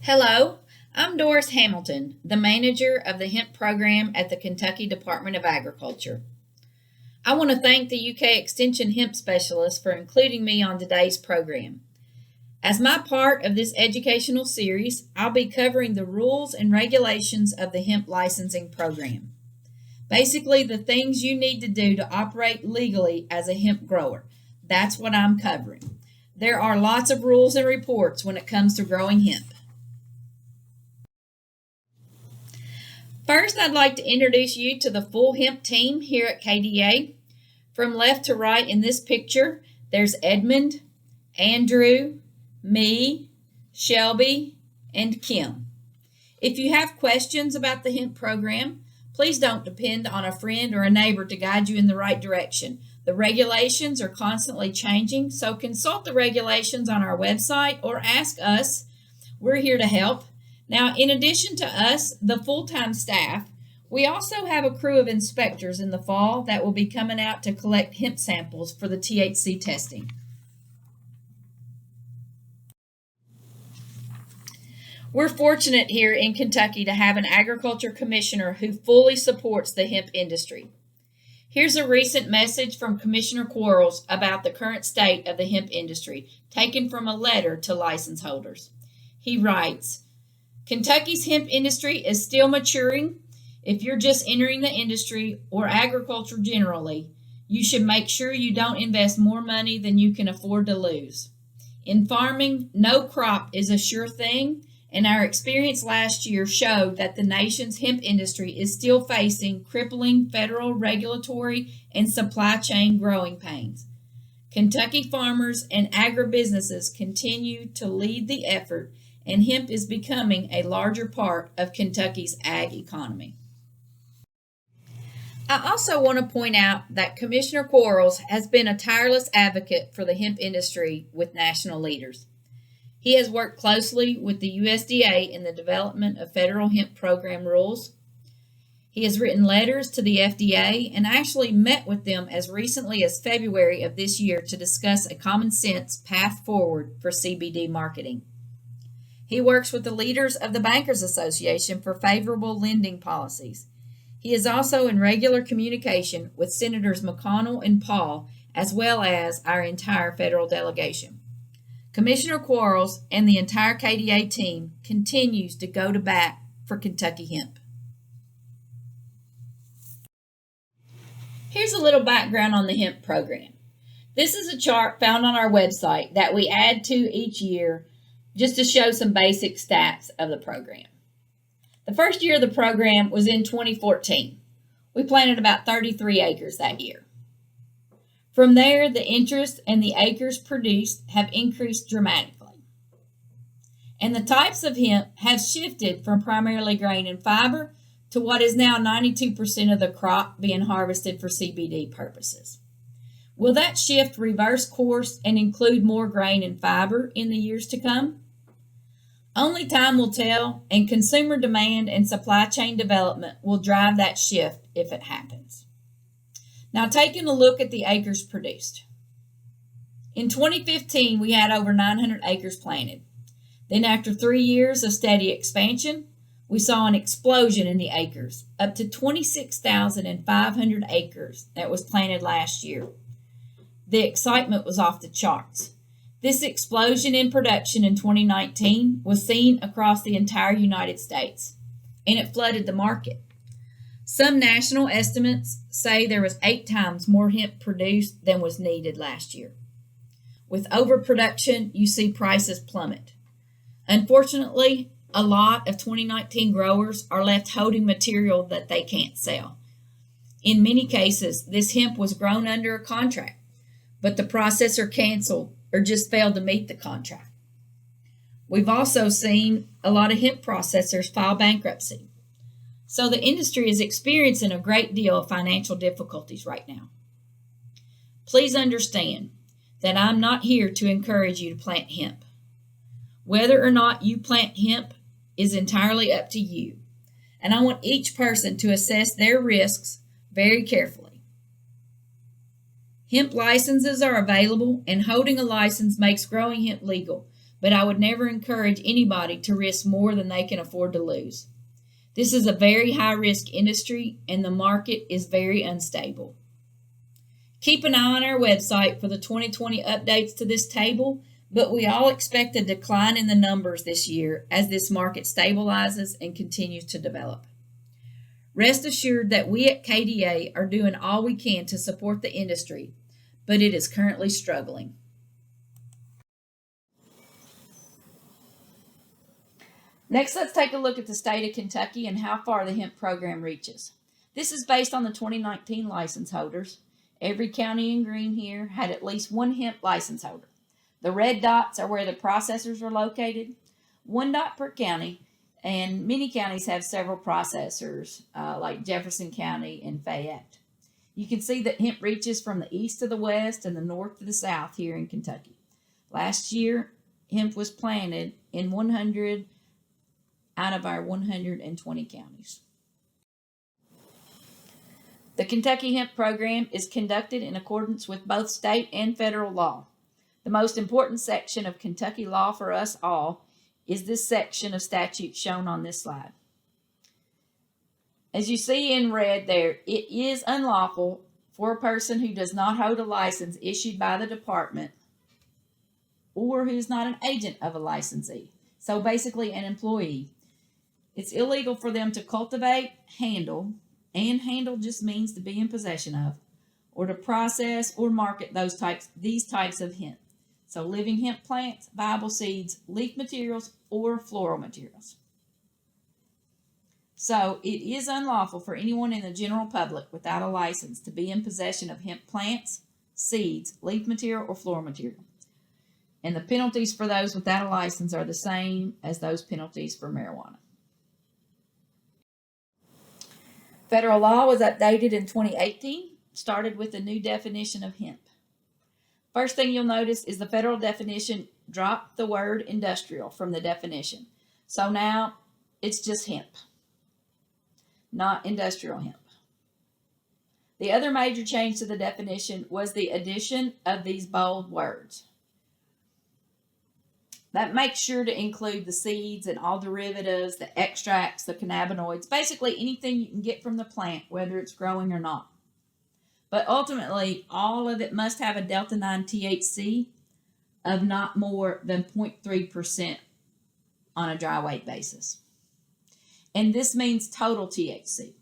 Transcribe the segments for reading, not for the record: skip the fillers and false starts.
Hello, I'm Doris Hamilton, the manager of the Hemp Program at the Kentucky Department of Agriculture. I want to thank the UK Extension Hemp Specialist for including me on today's program. As my part of this educational series, I'll be covering the rules and regulations of the hemp licensing program. Basically, the things you need to do to operate legally as a hemp grower. That's what I'm covering. There are lots of rules and reports when it comes to growing hemp. First, I'd like to introduce you to the full hemp team here at KDA. From left to right in this picture, there's Edmund, Andrew, me, Shelby, and Kim. If you have questions about the hemp program, please don't depend on a friend or a neighbor to guide you in the right direction. The regulations are constantly changing, so consult the regulations on our website or ask us. We're here to help. Now, in addition to us, the full-time staff, we also have a crew of inspectors in the fall that will be coming out to collect hemp samples for the THC testing. We're fortunate here in Kentucky to have an agriculture commissioner who fully supports the hemp industry. Here's a recent message from Commissioner Quarles about the current state of the hemp industry, taken from a letter to license holders. He writes, Kentucky's hemp industry is still maturing. If you're just entering the industry or agriculture generally, you should make sure you don't invest more money than you can afford to lose. In farming, no crop is a sure thing, and our experience last year showed that the nation's hemp industry is still facing crippling federal regulatory and supply chain growing pains. Kentucky farmers and agribusinesses continue to lead the effort, and hemp is becoming a larger part of Kentucky's ag economy. I also want to point out that Commissioner Quarles has been a tireless advocate for the hemp industry with national leaders. He has worked closely with the USDA in the development of federal hemp program rules. He has written letters to the FDA and actually met with them as recently as February of this year to discuss a common sense path forward for CBD marketing. He works with the leaders of the Bankers Association for favorable lending policies. He is also in regular communication with Senators McConnell and Paul, as well as our entire federal delegation. Commissioner Quarles and the entire KDA team continues to go to bat for Kentucky hemp. Here's a little background on the hemp program. This is a chart found on our website that we add to each year just to show some basic stats of the program. The first year of the program was in 2014. We planted about 33 acres that year. From there, the interest and the acres produced have increased dramatically. And the types of hemp have shifted from primarily grain and fiber to what is now 92% of the crop being harvested for CBD purposes. Will that shift reverse course and include more grain and fiber in the years to come? Only time will tell, and consumer demand and supply chain development will drive that shift if it happens. Now, taking a look at the acres produced. In 2015, we had over 900 acres planted. Then after 3 years of steady expansion, we saw an explosion in the acres, up to 26,500 acres that was planted last year. The excitement was off the charts. This explosion in production in 2019 was seen across the entire United States, and it flooded the market. Some national estimates say there was 8 times more hemp produced than was needed last year. With overproduction, you see prices plummet. Unfortunately, a lot of 2019 growers are left holding material that they can't sell. In many cases, this hemp was grown under a contract, but the processor canceled or just failed to meet the contract. We've also seen a lot of hemp processors file bankruptcy. So the industry is experiencing a great deal of financial difficulties right now. Please understand that I'm not here to encourage you to plant hemp. Whether or not you plant hemp is entirely up to you, and I want each person to assess their risks very carefully. Hemp licenses are available, and holding a license makes growing hemp legal, but I would never encourage anybody to risk more than they can afford to lose. This is a very high risk industry and the market is very unstable. Keep an eye on our website for the 2020 updates to this table, but we all expect a decline in the numbers this year as this market stabilizes and continues to develop. Rest assured that we at KDA are doing all we can to support the industry, but it is currently struggling. Next, let's take a look at the state of Kentucky and how far the hemp program reaches. This is based on the 2019 license holders. Every county in green here had at least one hemp license holder. The red dots are where the processors are located, 1 dot per county, and many counties have several processors, like Jefferson County and Fayette. You can see that hemp reaches from the east to the west and the north to the south here in Kentucky. Last year, hemp was planted in 100 out of our 120 counties. The Kentucky Hemp Program is conducted in accordance with both state and federal law. The most important section of Kentucky law for us all is this section of statute shown on this slide. As you see in red there, it is unlawful for a person who does not hold a license issued by the department or who is not an agent of a licensee, so basically an employee. It's illegal for them to cultivate, handle, and handle just means to be in possession of, or to process or market these types of hemp. So living hemp plants, viable seeds, leaf materials, or floral materials. So it is unlawful for anyone in the general public without a license to be in possession of hemp plants, seeds, leaf material, or floral material. And the penalties for those without a license are the same as those penalties for marijuana. Federal law was updated in 2018, started with a new definition of hemp. First thing you'll notice is the federal definition dropped the word industrial from the definition. So now it's just hemp, not industrial hemp. The other major change to the definition was the addition of these bold words. That makes sure to include the seeds and all derivatives, the extracts, the cannabinoids, basically anything you can get from the plant, whether it's growing or not. But ultimately, all of it must have a delta-9 THC of not more than 0.3% on a dry weight basis. And this means total THC.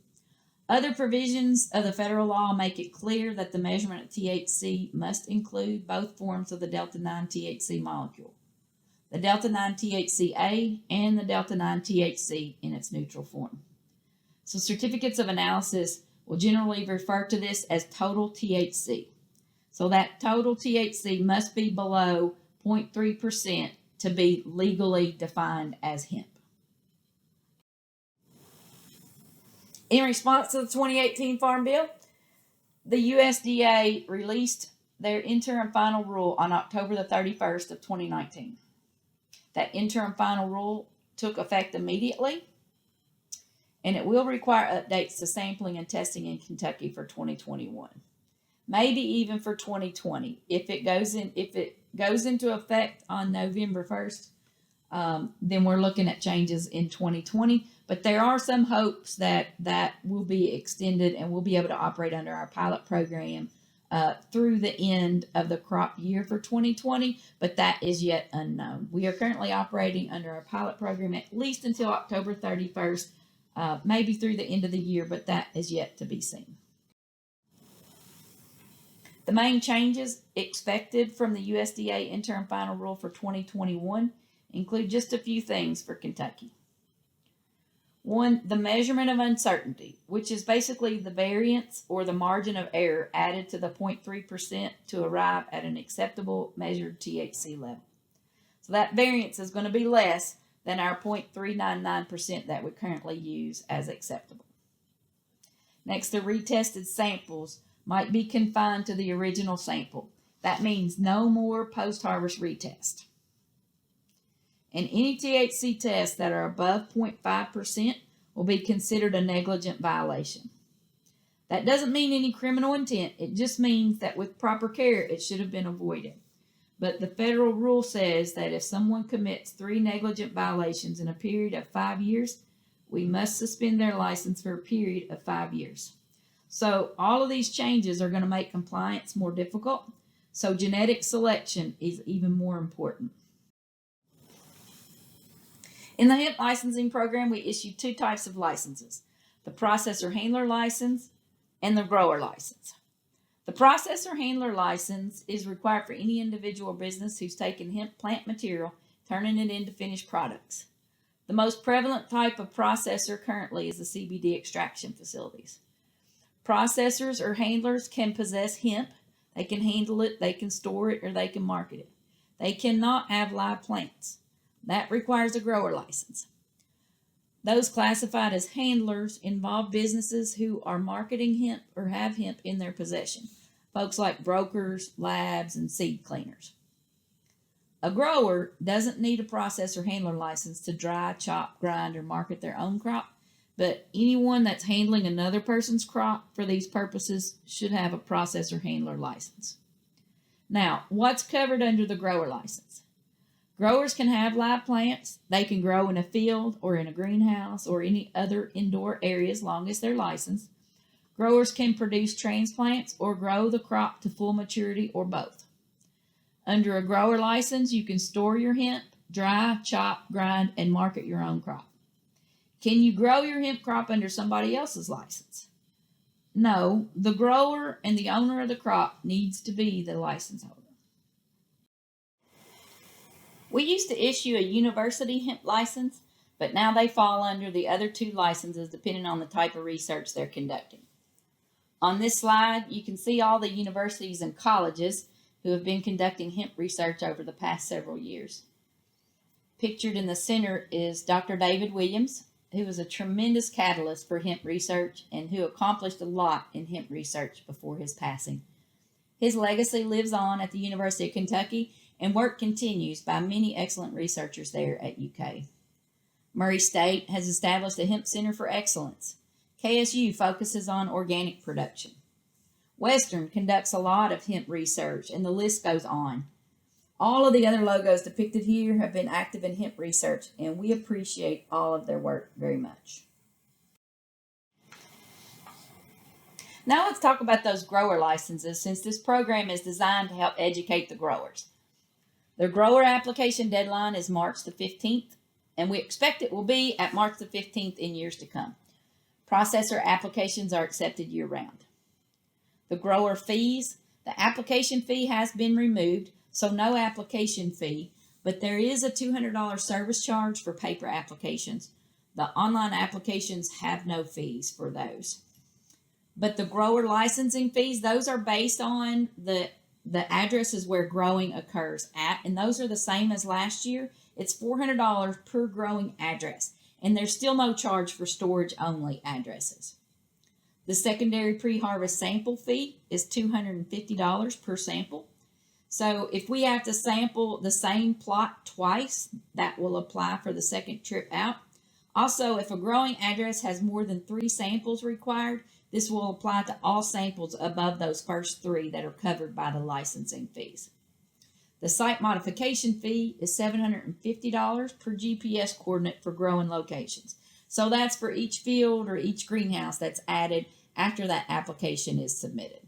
Other provisions of the federal law make it clear that the measurement of THC must include both forms of the delta-9 THC molecule, the delta-9 THCA and the delta-9 THC in its neutral form. So certificates of analysis will generally refer to this as total THC. So that total THC must be below 0.3% to be legally defined as hemp. In response to the 2018 Farm Bill, the USDA released their interim final rule on October the 31st of 2019. That interim final rule took effect immediately, and it will require updates to sampling and testing in Kentucky for 2021, maybe even for 2020. If it goes into effect on November 1st, then we're looking at changes in 2020. But there are some hopes that will be extended and we'll be able to operate under our pilot program through the end of the crop year for 2020, but that is yet unknown. We are currently operating under our pilot program at least until October 31st, maybe through the end of the year, but that is yet to be seen. The main changes expected from the USDA interim final rule for 2021 include just a few things for Kentucky. One, the measurement of uncertainty, which is basically the variance or the margin of error added to the 0.3% to arrive at an acceptable measured THC level. So that variance is going to be less than our 0.399% that we currently use as acceptable. Next, the retested samples might be confined to the original sample. That means no more post-harvest retest. And any THC tests that are above 0.5% will be considered a negligent violation. That doesn't mean any criminal intent. It just means that with proper care, it should have been avoided. But the federal rule says that if someone commits 3 negligent violations in a period of 5 years, we must suspend their license for a period of 5 years. So all of these changes are going to make compliance more difficult. So genetic selection is even more important. In the hemp licensing program, we issue 2 types of licenses: the processor handler license and the grower license. The processor handler license is required for any individual or business who's taken hemp plant material, turning it into finished products. The most prevalent type of processor currently is the CBD extraction facilities. Processors or handlers can possess hemp. They can handle it, they can store it, or they can market it. They cannot have live plants. That requires a grower license. Those classified as handlers involve businesses who are marketing hemp or have hemp in their possession. Folks like brokers, labs, and seed cleaners. A grower doesn't need a processor handler license to dry, chop, grind, or market their own crop, but anyone that's handling another person's crop for these purposes should have a processor handler license. Now, what's covered under the grower license? Growers can have live plants. They can grow in a field or in a greenhouse or any other indoor area as long as they're licensed. Growers can produce transplants or grow the crop to full maturity or both. Under a grower license, you can store your hemp, dry, chop, grind, and market your own crop. Can you grow your hemp crop under somebody else's license? No, the grower and the owner of the crop needs to be the license holder. We used to issue a university hemp license, but now they fall under the other 2 licenses depending on the type of research they're conducting. On this slide, you can see all the universities and colleges who have been conducting hemp research over the past several years. Pictured in the center is Dr. David Williams, who was a tremendous catalyst for hemp research and who accomplished a lot in hemp research before his passing. His legacy lives on at the University of Kentucky, and work continues by many excellent researchers there at UK. Murray State has established a Hemp Center for Excellence. KSU focuses on organic production. Western conducts a lot of hemp research, and the list goes on. All of the other logos depicted here have been active in hemp research, and we appreciate all of their work very much. Now let's talk about those grower licenses, since this program is designed to help educate the growers. The grower application deadline is March the 15th, and we expect it will be at March the 15th in years to come. Processor applications are accepted year-round. The grower fees, the application fee has been removed, so no application fee, but there is a $200 service charge for paper applications. The online applications have no fees for those. But the grower licensing fees, those are based on the addresses where growing occurs at, and those are the same as last year. It's $400 per growing address, and there's still no charge for storage-only addresses. The secondary pre-harvest sample fee is $250 per sample. So if we have to sample the same plot twice, that will apply for the second trip out. Also, if a growing address has more than 3 samples required, this will apply to all samples above those first 3 that are covered by the licensing fees. The site modification fee is $750 per GPS coordinate for growing locations. So that's for each field or each greenhouse that's added after that application is submitted.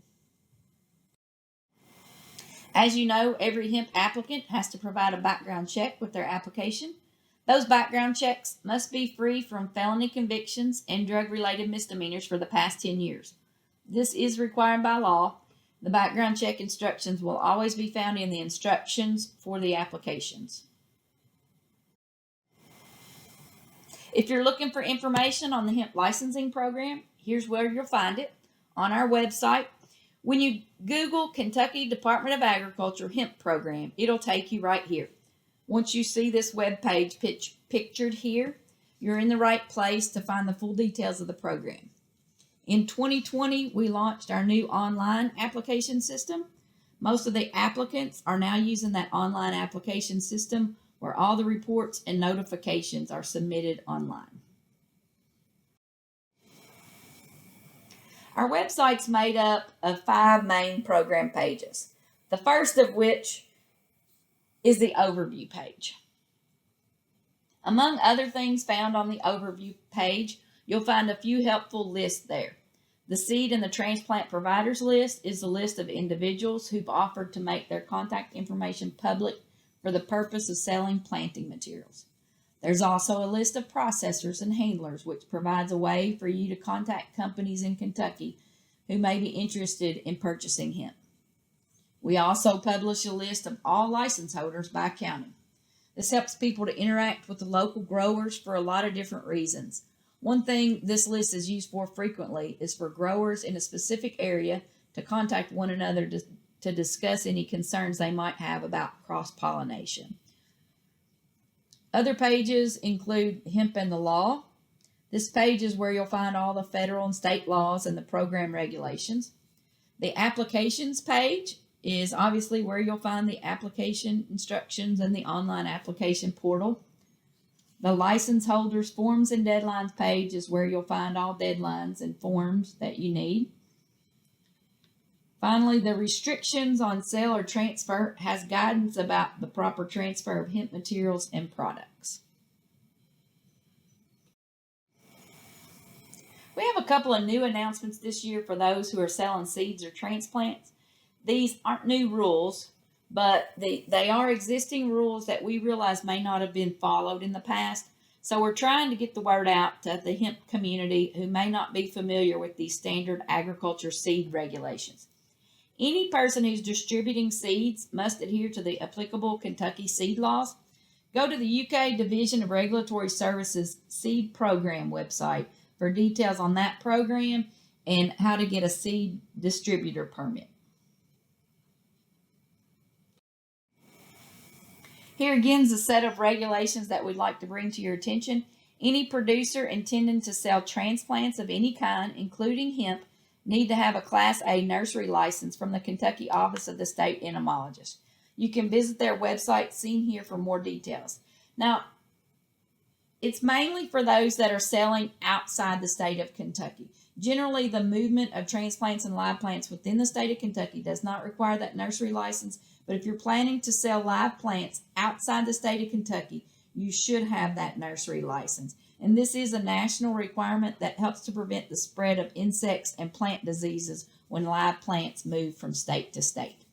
As you know, every hemp applicant has to provide a background check with their application. Those background checks must be free from felony convictions and drug-related misdemeanors for the past 10 years. This is required by law. The background check instructions will always be found in the instructions for the applications. If you're looking for information on the hemp licensing program, here's where you'll find it on our website. When you Google Kentucky Department of Agriculture Hemp Program, it'll take you right here. Once you see this web page pictured here, you're in the right place to find the full details of the program. In 2020, we launched our new online application system. Most of the applicants are now using that online application system where all the reports and notifications are submitted online. Our website's made up of 5 main program pages. The first of which is the overview page. Among other things found on the overview page, you'll find a few helpful lists there. The seed and the transplant providers list is a list of individuals who've offered to make their contact information public for the purpose of selling planting materials. There's also a list of processors and handlers, which provides a way for you to contact companies in Kentucky who may be interested in purchasing hemp. We also publish a list of all license holders by county. This helps people to interact with the local growers for a lot of different reasons. One thing this list is used for frequently is for growers in a specific area to contact one another to discuss any concerns they might have about cross-pollination. Other pages include Hemp and the Law. This page is where you'll find all the federal and state laws and the program regulations. The Applications page is obviously where you'll find the application instructions and the online application portal. The License Holders Forms and Deadlines page is where you'll find all deadlines and forms that you need. Finally, the Restrictions on Sale or Transfer has guidance about the proper transfer of hemp materials and products. We have a couple of new announcements this year for those who are selling seeds or transplants. These aren't new rules, but they are existing rules that we realize may not have been followed in the past. So we're trying to get the word out to the hemp community who may not be familiar with these standard agriculture seed regulations. Any person who's distributing seeds must adhere to the applicable Kentucky seed laws. Go to the UK Division of Regulatory Services Seed Program website for details on that program and how to get a seed distributor permit. Here again is a set of regulations that we'd like to bring to your attention. Any producer intending to sell transplants of any kind, including hemp, need to have a Class A nursery license from the Kentucky Office of the State Entomologist. You can visit their website seen here for more details. Now, it's mainly for those that are selling outside the state of Kentucky. Generally, the movement of transplants and live plants within the state of Kentucky does not require that nursery license, but if you're planning to sell live plants outside the state of Kentucky, you should have that nursery license. And this is a national requirement that helps to prevent the spread of insects and plant diseases when live plants move from state to state.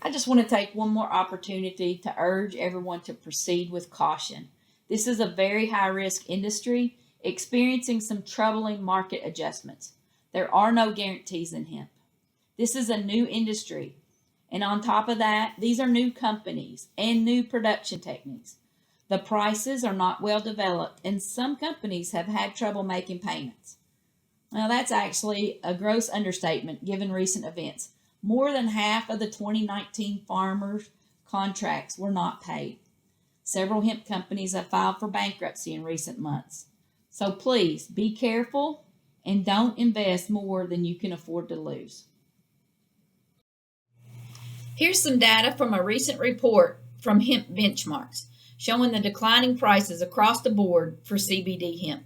I just want to take one more opportunity to urge everyone to proceed with caution. This is a very high-risk industry experiencing some troubling market adjustments. There are no guarantees in hemp. This is a new industry. And on top of that, these are new companies and new production techniques. The prices are not well developed, and some companies have had trouble making payments. Now, that's actually a gross understatement given recent events. More than half of the 2019 farmers' contracts were not paid. Several hemp companies have filed for bankruptcy in recent months. So please be careful and don't invest more than you can afford to lose. Here's some data from a recent report from Hemp Benchmarks showing the declining prices across the board for CBD hemp.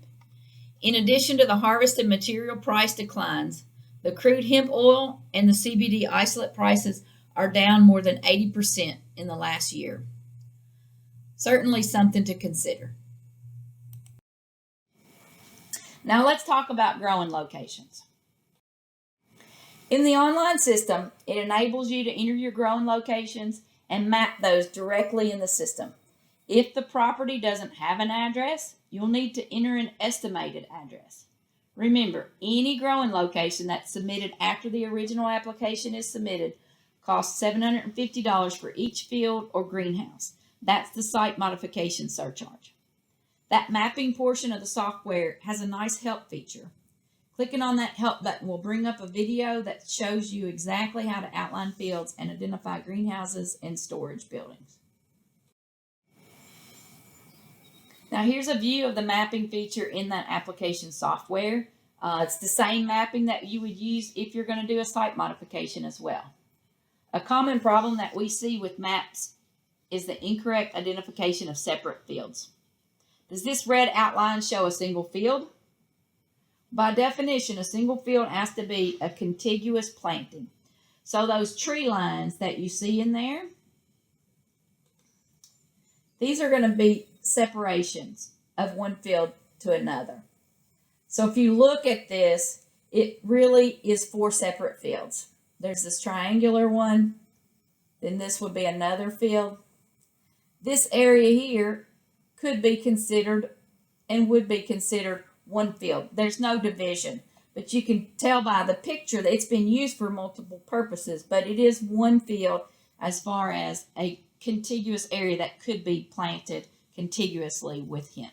In addition to the harvested material price declines, the crude hemp oil and the CBD isolate prices are down more than 80% in the last year. Certainly something to consider. Now let's talk about growing locations. In the online system, it enables you to enter your growing locations and map those directly in the system. If the property doesn't have an address, you'll need to enter an estimated address. Remember, any growing location that's submitted after the original application is submitted costs $750 for each field or greenhouse. That's the site modification surcharge. That mapping portion of the software has a nice help feature. Clicking on that help button will bring up a video that shows you exactly how to outline fields and identify greenhouses and storage buildings. Now here's a view of the mapping feature in that application software. It's the same mapping that you would use if you're going to do a site modification as well. A common problem that we see with maps is the incorrect identification of separate fields. Does this red outline show a single field? By definition, a single field has to be a contiguous planting. So those tree lines that you see in there, these are going to be separations of one field to another. So if you look at this, it really is 4 separate fields. There's this triangular one, then this would be another field. This area here could be considered and would be considered one field. There's no division, but you can tell by the picture that it's been used for multiple purposes, but it is one field as far as a contiguous area that could be planted contiguously with hemp.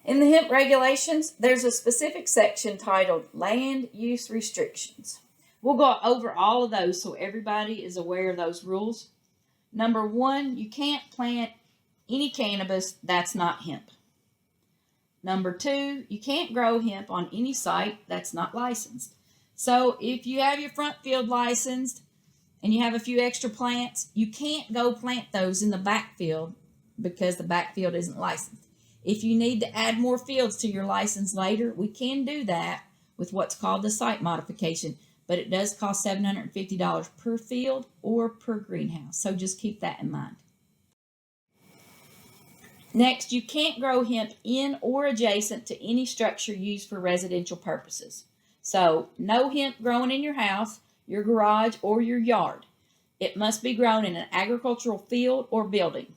In the hemp regulations, there's a specific section titled Land Use Restrictions. We'll go over all of those so everybody is aware of those rules. Number 1, you can't plant any cannabis that's not hemp. Number 2, you can't grow hemp on any site that's not licensed. So if you have your front field licensed and you have a few extra plants, you can't go plant those in the back field because the back field isn't licensed. If you need to add more fields to your license later, we can do that with what's called the site modification, but it does cost $750 per field or per greenhouse. So just keep that in mind. Next, you can't grow hemp in or adjacent to any structure used for residential purposes. So no hemp growing in your house, your garage, or your yard. It must be grown in an agricultural field or building.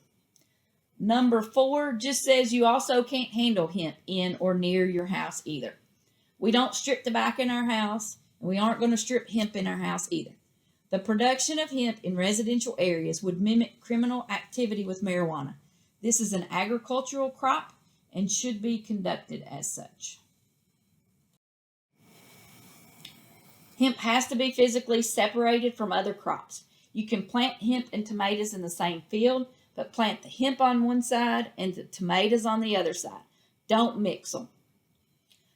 Number 4 just says you also can't handle hemp in or near your house either. We don't strip tobacco in our house, and we aren't going to strip hemp in our house either. The production of hemp in residential areas would mimic criminal activity with marijuana. This is an agricultural crop and should be conducted as such. Hemp has to be physically separated from other crops. You can plant hemp and tomatoes in the same field, but plant the hemp on one side and the tomatoes on the other side. Don't mix them.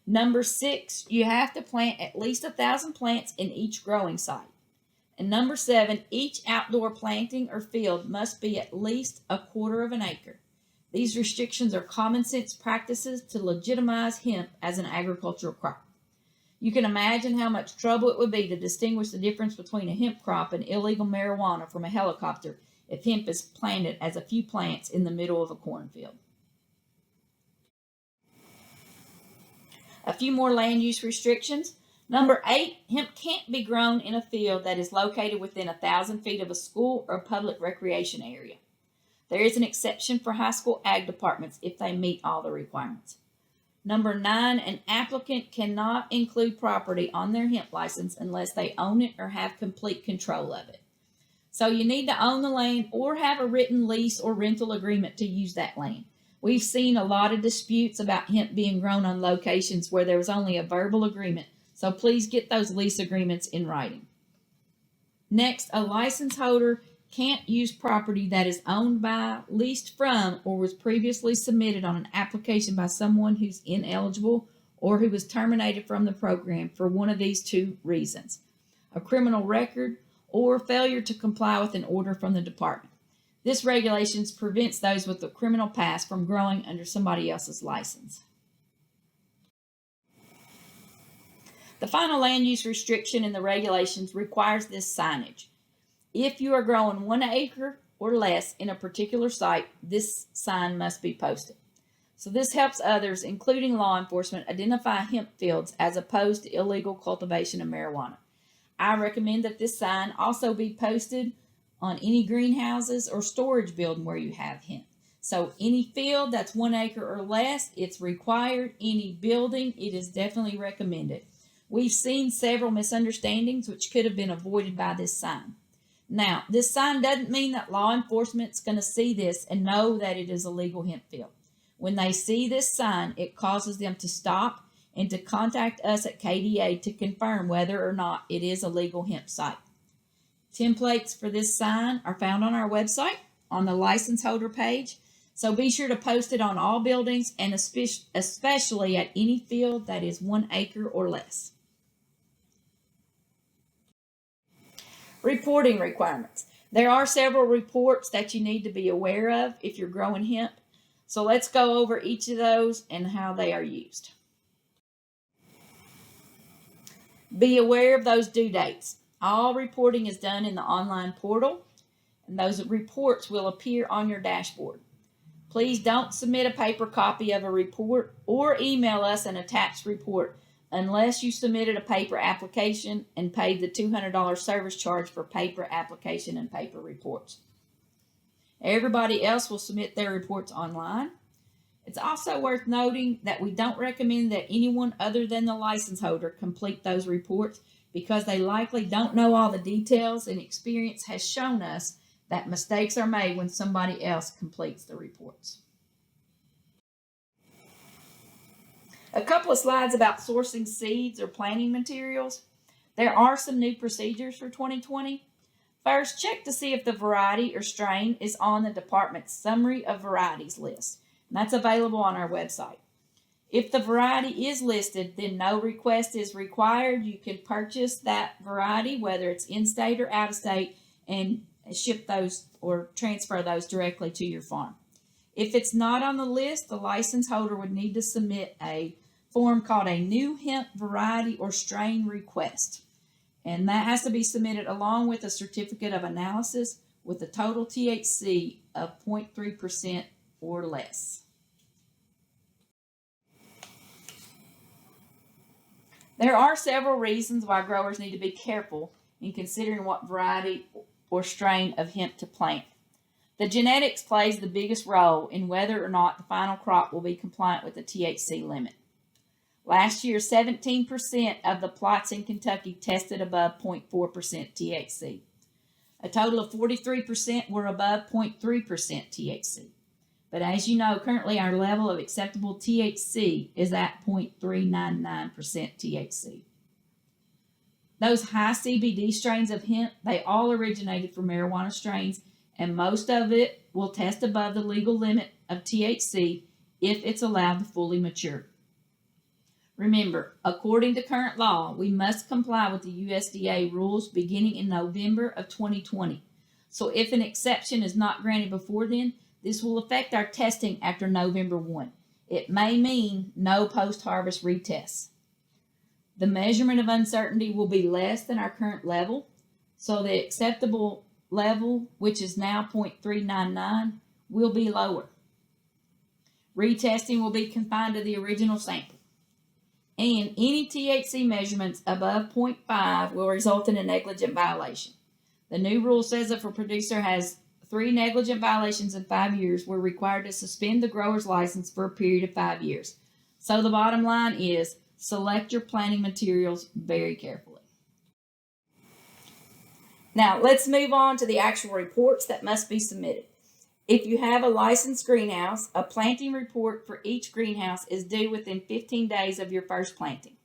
Number 6, you have to plant at least 1,000 plants in each growing site. And number 7, each outdoor planting or field must be at least 1/4 of an acre. These restrictions are common sense practices to legitimize hemp as an agricultural crop. You can imagine how much trouble it would be to distinguish the difference between a hemp crop and illegal marijuana from a helicopter if hemp is planted as a few plants in the middle of a cornfield. A few more land use restrictions. Number 8, hemp can't be grown in a field that is located within 1,000 feet of a school or public recreation area. There is an exception for high school ag departments if they meet all the requirements. Number 9, an applicant cannot include property on their hemp license unless they own it or have complete control of it. So you need to own the land or have a written lease or rental agreement to use that land. We've seen a lot of disputes about hemp being grown on locations where there was only a verbal agreement, so please get those lease agreements in writing. Next, a license holder can't use property that is owned by, leased from, or was previously submitted on an application by someone who's ineligible or who was terminated from the program for one of these 2 reasons: a criminal record or failure to comply with an order from the department. This regulation prevents those with a criminal past from growing under somebody else's license. The final land use restriction in the regulations requires this signage. If you are growing 1 acre or less in a particular site, this sign must be posted. So this helps others, including law enforcement, identify hemp fields as opposed to illegal cultivation of marijuana. I recommend that this sign also be posted on any greenhouses or storage building where you have hemp. So any field that's 1 acre or less, it's required. Any building, it is definitely recommended. We've seen several misunderstandings which could have been avoided by this sign. Now, this sign doesn't mean that law enforcement's going to see this and know that it is a legal hemp field. When they see this sign, it causes them to stop and to contact us at KDA to confirm whether or not it is a legal hemp site. Templates for this sign are found on our website on the license holder page, so be sure to post it on all buildings and especially at any field that is 1 acre or less. Reporting requirements. There are several reports that you need to be aware of if you're growing hemp, so let's go over each of those and how they are used. Be aware of those due dates. All reporting is done in the online portal, and those reports will appear on your dashboard. Please don't submit a paper copy of a report or email us an attached report unless you submitted a paper application and paid the $200 service charge for paper application and paper reports. Everybody else will submit their reports online. It's also worth noting that we don't recommend that anyone other than the license holder complete those reports because they likely don't know all the details, and experience has shown us that mistakes are made when somebody else completes the reports. A couple of slides about sourcing seeds or planting materials. There are some new procedures for 2020. First, check to see if the variety or strain is on the department's Summary of Varieties list. And that's available on our website. If the variety is listed, then no request is required. You can purchase that variety, whether it's in-state or out-of-state, and ship those or transfer those directly to your farm. If it's not on the list, the license holder would need to submit a form called a new hemp variety or strain request. And that has to be submitted along with a certificate of analysis with a total THC of 0.3% or less. There are several reasons why growers need to be careful in considering what variety or strain of hemp to plant. The genetics plays the biggest role in whether or not the final crop will be compliant with the THC limit. Last year, 17% of the plots in Kentucky tested above 0.4% THC. A total of 43% were above 0.3% THC. But as you know, currently our level of acceptable THC is at 0.399% THC. Those high CBD strains of hemp, they all originated from marijuana strains, and most of it will test above the legal limit of THC if it's allowed to fully mature. Remember, according to current law, we must comply with the USDA rules beginning in November of 2020. So if an exception is not granted before then, this will affect our testing after November 1. It may mean no post-harvest retests. The measurement of uncertainty will be less than our current level, so the acceptable level, which is now 0.399, will be lower. Retesting will be confined to the original sample. And any THC measurements above 0.5 will result in a negligent violation. The new rule says if a producer has 3 negligent violations in 5 years, we're required to suspend the grower's license for a period of 5 years. So the bottom line is, select your planting materials very carefully. Now, let's move on to the actual reports that must be submitted. If you have a licensed greenhouse, a planting report for each greenhouse is due within 15 days of your first planting.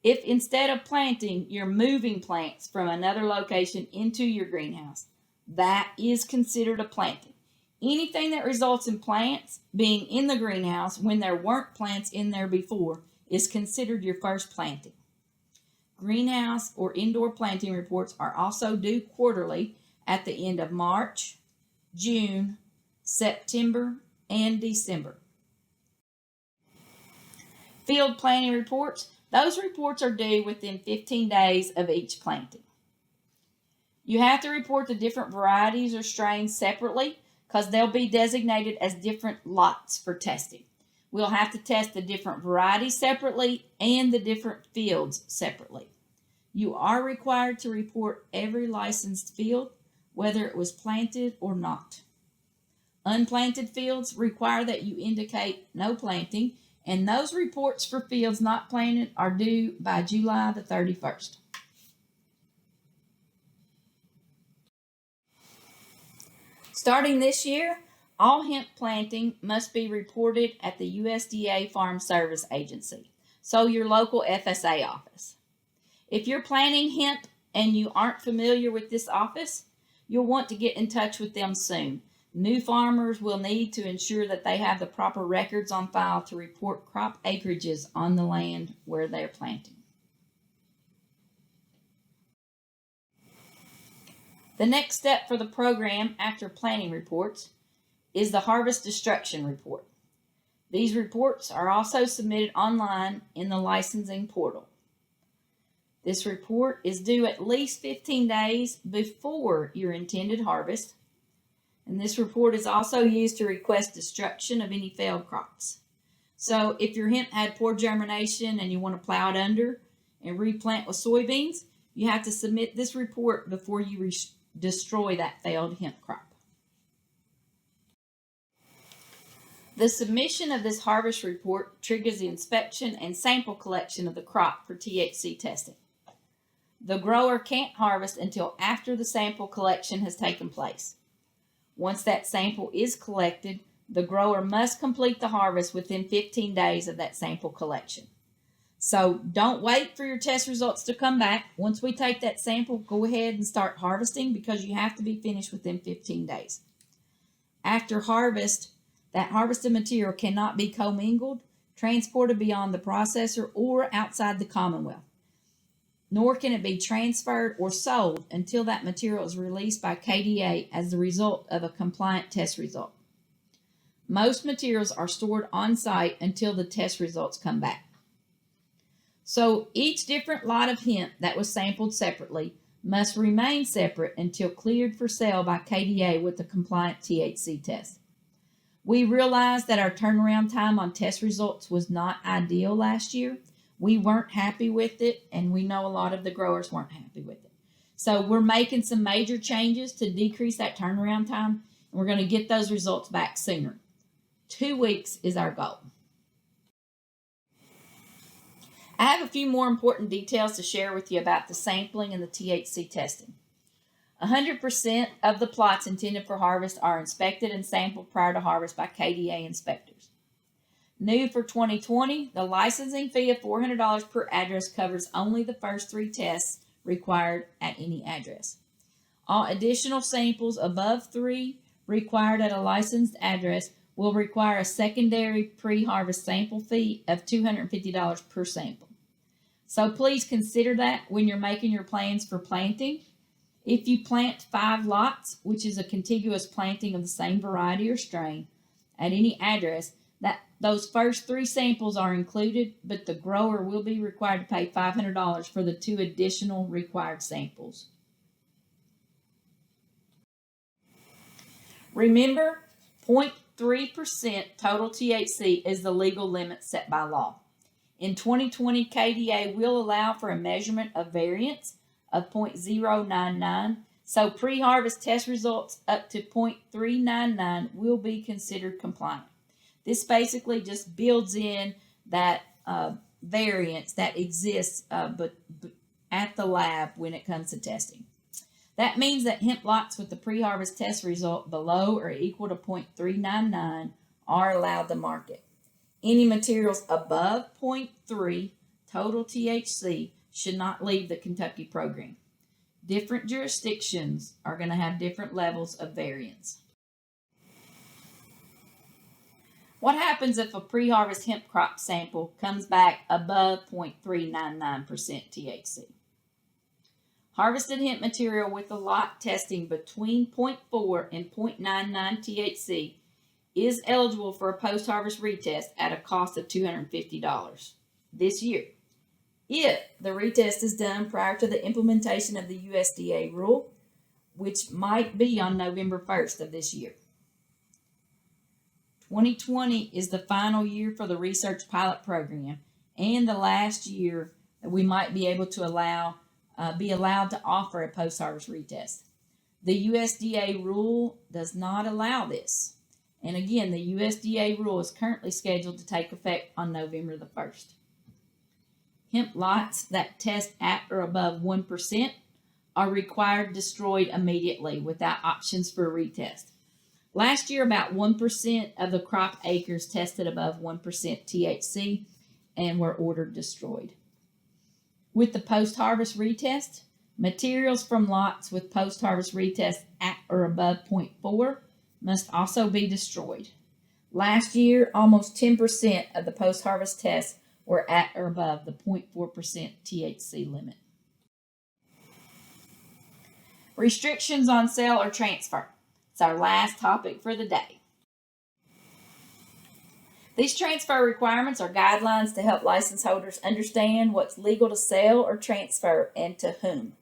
If instead of planting, you're moving plants from another location into your greenhouse, that is considered a planting. Anything that results in plants being in the greenhouse when there weren't plants in there before is considered your first planting. Greenhouse or indoor planting reports are also due quarterly at the end of March, June, September, and December. Field planting reports, those reports are due within 15 days of each planting. You have to report the different varieties or strains separately because they'll be designated as different lots for testing. We'll have to test the different varieties separately and the different fields separately. You are required to report every licensed field, whether it was planted or not. Unplanted fields require that you indicate no planting, and those reports for fields not planted are due by July the 31st. Starting this year, all hemp planting must be reported at the USDA Farm Service Agency, so your local FSA office. If you're planting hemp and you aren't familiar with this office, you'll want to get in touch with them soon. New farmers will need to ensure that they have the proper records on file to report crop acreages on the land where they're planting. The next step for the program after planting reports is the harvest destruction report. These reports are also submitted online in the licensing portal. This report is due at least 15 days before your intended harvest, and this report is also used to request destruction of any failed crops. So if your hemp had poor germination and you want to plow it under and replant with soybeans, you have to submit this report before you destroy that failed hemp crop. The submission of this harvest report triggers the inspection and sample collection of the crop for THC testing. The grower can't harvest until after the sample collection has taken place. Once that sample is collected, the grower must complete the harvest within 15 days of that sample collection. So don't wait for your test results to come back. Once we take that sample, go ahead and start harvesting because you have to be finished within 15 days. After harvest, that harvested material cannot be commingled, transported beyond the processor, or outside the Commonwealth. Nor can it be transferred or sold until that material is released by KDA as the result of a compliant test result. Most materials are stored on site until the test results come back. So each different lot of hemp that was sampled separately must remain separate until cleared for sale by KDA with the compliant THC test. We realized that our turnaround time on test results was not ideal last year. We weren't happy with it, and we know a lot of the growers weren't happy with it. So we're making some major changes to decrease that turnaround time, and we're going to get those results back sooner. 2 weeks is our goal. I have a few more important details to share with you about the sampling and the THC testing. 100% of the plots intended for harvest are inspected and sampled prior to harvest by KDA inspectors. New for 2020, the licensing fee of $400 per address covers only the first 3 tests required at any address. All additional samples above 3 required at a licensed address will require a secondary pre-harvest sample fee of $250 per sample. So please consider that when you're making your plans for planting. If you plant 5 lots, which is a contiguous planting of the same variety or strain, at any address, those first 3 samples are included, but the grower will be required to pay $500 for the 2 additional required samples. Remember, 0.3% total THC is the legal limit set by law. In 2020, KDA will allow for a measurement of variance of 0.099, so pre-harvest test results up to 0.399 will be considered compliant. This basically just builds in that variance that exists but at the lab when it comes to testing. That means that hemp lots with the pre-harvest test result below or equal to 0.399 are allowed to market. Any materials above 0.3 total THC should not leave the Kentucky program. Different jurisdictions are going to have different levels of variance. What happens if a pre-harvest hemp crop sample comes back above 0.399% THC? Harvested hemp material with a lot testing between 0.4 and 0.99 THC is eligible for a post-harvest retest at a cost of $250 this year, if the retest is done prior to the implementation of the USDA rule, which might be on November 1st of this year. 2020 is the final year for the research pilot program and the last year that we might be able to be allowed to offer a post-harvest retest. The USDA rule does not allow this. And again, the USDA rule is currently scheduled to take effect on November the 1st. Hemp lots that test at or above 1% are required destroyed immediately without options for a retest. Last year, about 1% of the crop acres tested above 1% THC and were ordered destroyed. With the post-harvest retest, materials from lots with post-harvest retest at or above 0.4 must also be destroyed. Last year, almost 10% of the post-harvest tests were at or above the 0.4% THC limit. Restrictions on sale or transfer. It's our last topic for the day. These transfer requirements are guidelines to help license holders understand what's legal to sell or transfer and to whom.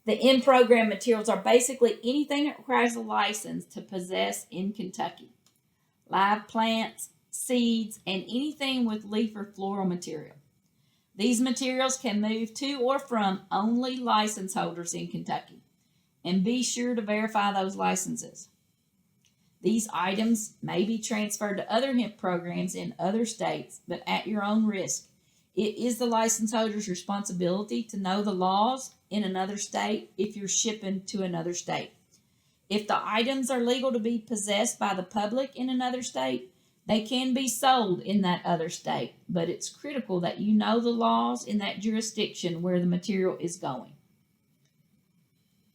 The in-program materials are basically anything that requires a license to possess in Kentucky. Live plants, seeds, and anything with leaf or floral material. These materials can move to or from only license holders in Kentucky, and be sure to verify those licenses. These items may be transferred to other hemp programs in other states, but at your own risk. It is the license holder's responsibility to know the laws in another state if you're shipping to another state. If the items are legal to be possessed by the public in another state, they can be sold in that other state, but it's critical that you know the laws in that jurisdiction where the material is going.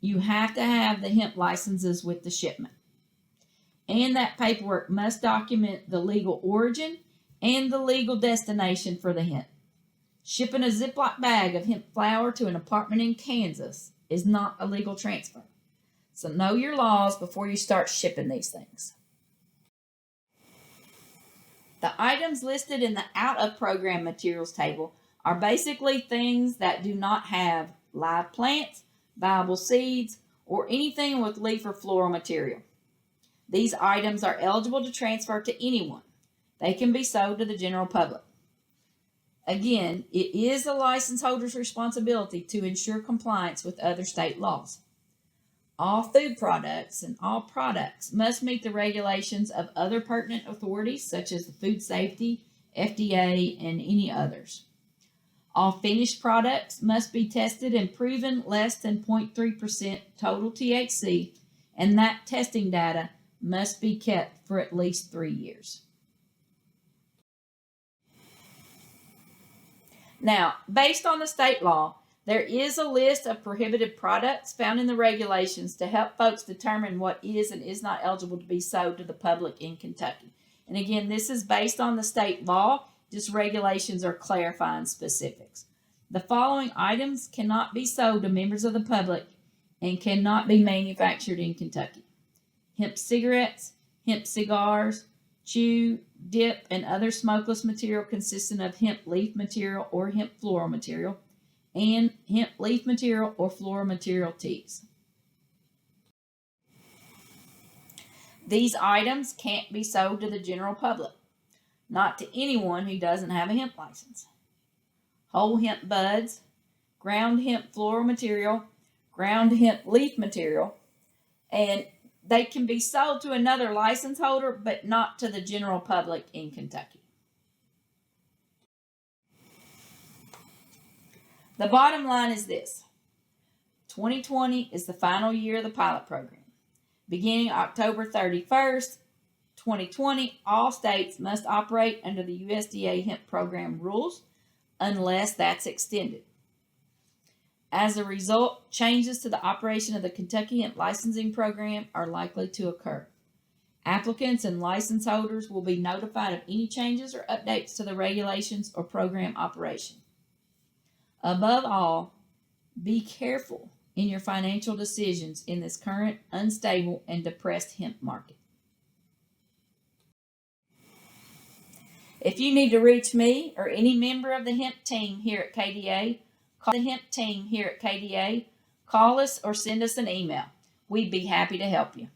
You have to have the hemp licenses with the shipment. And that paperwork must document the legal origin and the legal destination for the hemp. Shipping a Ziploc bag of hemp flower to an apartment in Kansas is not a legal transfer. So know your laws before you start shipping these things. The items listed in the out-of-program materials table are basically things that do not have live plants, viable seeds, or anything with leaf or floral material. These items are eligible to transfer to anyone. They can be sold to the general public. Again, it is the license holder's responsibility to ensure compliance with other state laws. All food products and all products must meet the regulations of other pertinent authorities such as the Food Safety, FDA, and any others. All finished products must be tested and proven less than 0.3% total THC, and that testing data must be kept for at least 3 years. Now, based on the state law, there is a list of prohibited products found in the regulations to help folks determine what is and is not eligible to be sold to the public in Kentucky. And again, this is based on the state law, just regulations are clarifying specifics. The following items cannot be sold to members of the public and cannot be manufactured in Kentucky: hemp cigarettes, hemp cigars, chew, dip, and other smokeless material consisting of hemp leaf material or hemp floral material, and hemp leaf material or floral material teas. These items can't be sold to the general public, not to anyone who doesn't have a hemp license. Whole hemp buds, ground hemp floral material, ground hemp leaf material, and they can be sold to another license holder, but not to the general public in Kentucky. The bottom line is this: 2020 is the final year of the pilot program. Beginning October 31st, 2020, all states must operate under the USDA Hemp Program rules unless that's extended. As a result, changes to the operation of the Kentucky Hemp Licensing Program are likely to occur. Applicants and license holders will be notified of any changes or updates to the regulations or program operation. Above all, be careful in your financial decisions in this current unstable and depressed hemp market. If you need to reach me or any member of the hemp team here at KDA, call us or send us an email. We'd be happy to help you.